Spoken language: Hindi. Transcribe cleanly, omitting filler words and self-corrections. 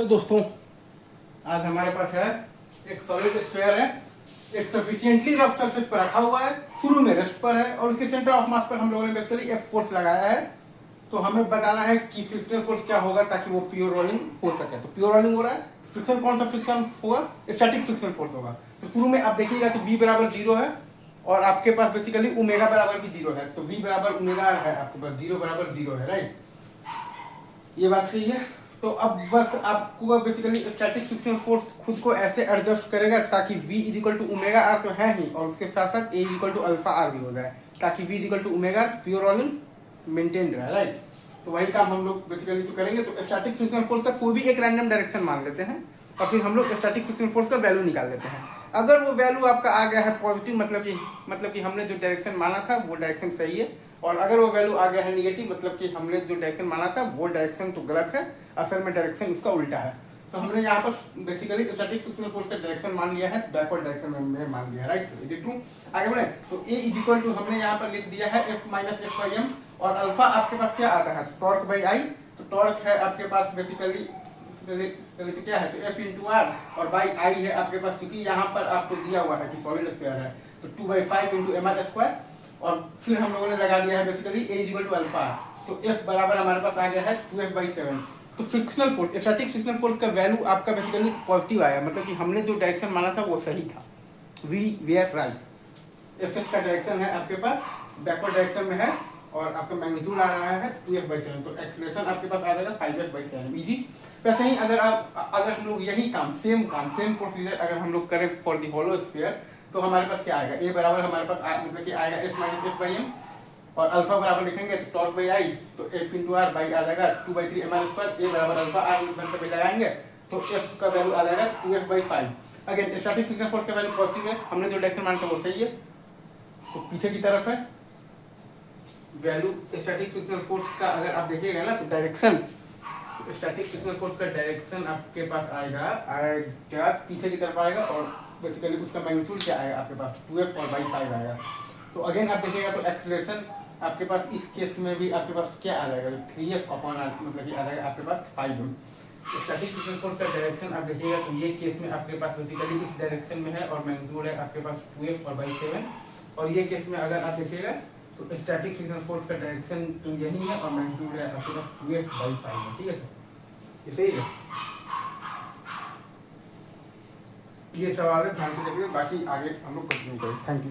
हेलो दोस्तों, आज हमारे पास है एक सॉलिड स्फीयर है, एक सफिशिएंटली रफ सरफेस पर रखा हुआ है, शुरू में रेस्ट पर है और उसके सेंटर ऑफ मास पर हम लोगों ने बेसिकली एफ फोर्स लगाया है। तो हमें बताना है कि फ्रिक्शनल फोर्स क्या होगा ताकि वो प्योर रोलिंग हो सके। तो प्योर रोलिंग हो रहा है, फ्रिक्शन कौन सा फ्रिक्शन होगा? स्टैटिक फ्रिक्शनल फोर्स होगा। तो शुरू में आप देखिएगा कि v बराबर 0 है और आपके पास बेसिकली ओमेगा बराबर भी 0 है। तो v बराबर ओमेगा है, आपके पास 0 बराबर 0 है, राइट? ये बात सही है। तो अब बस आपको बेसिकली स्टैटिक फ्रिक्शनल फोर्स खुद को ऐसे एडजस्ट करेगा ताकि v is equal to omega R तो है ही, और उसके साथ साथ a is equal to alpha R भी हो जाए ताकि v is equal to omega pure rolling maintain रहे, राइट? तो वही काम हम लोग बेसिकली तो करेंगे। तो स्टैटिक फ्रिक्शनल फोर्स का कोई भी एक रैंडम डायरेक्शन मान लेते हैं और फिर हम लोग स्टैटिक फ्रिक्शनल फोर्स का वैल्यू निकाल लेते हैं। अगर वो वैल्यू आपका आ गया है पॉजिटिव, मतलब कि हमने जो डायरेक्शन माना था वो डायरेक्शन सही है, और अगर वो वैल्यू आ गया है निगेटिव, मतलब कि हमने जो डायरेक्शन माना था वो डायरेक्शन तो गलत है, असल में डायरेक्शन उसका उल्टा है। तो हमने यहाँ पर बेसिकली स्टैटिक फ्रिक्शनल फोर्स का डायरेक्शन मान लिया है, बैकवर्ड डायरेक्शन में मान लिया है, राइट? Is it true? आगे बढ़े तो a इज इक्वल टू हमने यहाँ पर लिख दिया है f minus F by M, और अल्फा आपके पास क्या आता है? Torque by I. तो टॉर्क है आपके पास बेसिकली तो क्या है? तो f इंटू आर, और बाई आई है आपके पास, क्योंकि यहाँ पर आपको दिया हुआ है कि सॉलिड स्फीयर है, तो 2/5 इंटू एम आर स्क्वायर, और फिर हम लोगों ने लगा दिया है basically a is equal to alpha. तो f बराबर हमारे पास आ गया है 2f/7। तो frictional force, static frictional force का वैल्यू आपका बेसिकली पॉजिटिव आया, मतलब कि हमने जो डायरेक्शन माना था वो सही था, वी वेयर राइट। एफ का डायरेक्शन है आपके पास बैकवर्ड डायरेक्शन में है, और आपका मैग्नीट्यूड आ रहा है 2f/7, तो एक्सीलरेशन आपके पास आ जाएगा 5f/7 इजी। वैसे ही अगर हम लोग यही काम सेम प्रोसीजर अगर हम लोग करें फॉर द होलो स्फीयर, तो हमारे पास क्या आएगा? a बराबर हमारे पास मतलब कि आएगा s minus F by M, और अल्फा बराबर लिखेंगे तो टॉर्क बाई आई, तो f इंटू आर बाई आ जाएगा 2/3 एम आर स्क्वायर, a बराबर अल्फा आर पर लगाएंगे तो f का वैल्यू आ जाएगा 2f/5। Again static frictional force का वैल्यू पॉजिटिव है, हमने जो डायरेक्शन माना था वो सही है, तो पीछे की तरफ है वैल्यू स्टैटिक फ्रिक्शनल फोर्स का। अगर आप देखिएगा ना तो डायरेक्शन, तो स्टैटिक फ्रिक्शनल फोर्स का डायरेक्शन आपके पास आएगा पीछे की तरफ आएगा, और बेसिकली उसका मैग्नीट्यूड क्या आएगा आपके पास? 2f और बाई 5 आएगा। तो अगेन आप देखिएगा तो एक्सीलरेशन आपके पास इस केस में भी आपके पास क्या आ जाएगा? 3f अपॉन मतलब कि आ जाएगा आपके पास 5m। स्टैटिक फ्रिक्शनल फोर्स का डायरेक्शन आप देखिएगा तो ये केस में आपके पास बेसिकली इस डायरेक्शन में है, और मैग्नीट्यूड है आपके पास 2f और बाई 7, और ये केस में अगर आप देखिएगा तो स्टैटिक फ्रिक्शनल फोर्स का डायरेक्शन तो यही है, और मैग्नीट्यूड है आपके पास 2f/5 है, ठीक है सर? ये सही है। ये सवाल है, ध्यान से देखिए, बाकी आगे हम लोग कंटिन्यू करें। Thank you.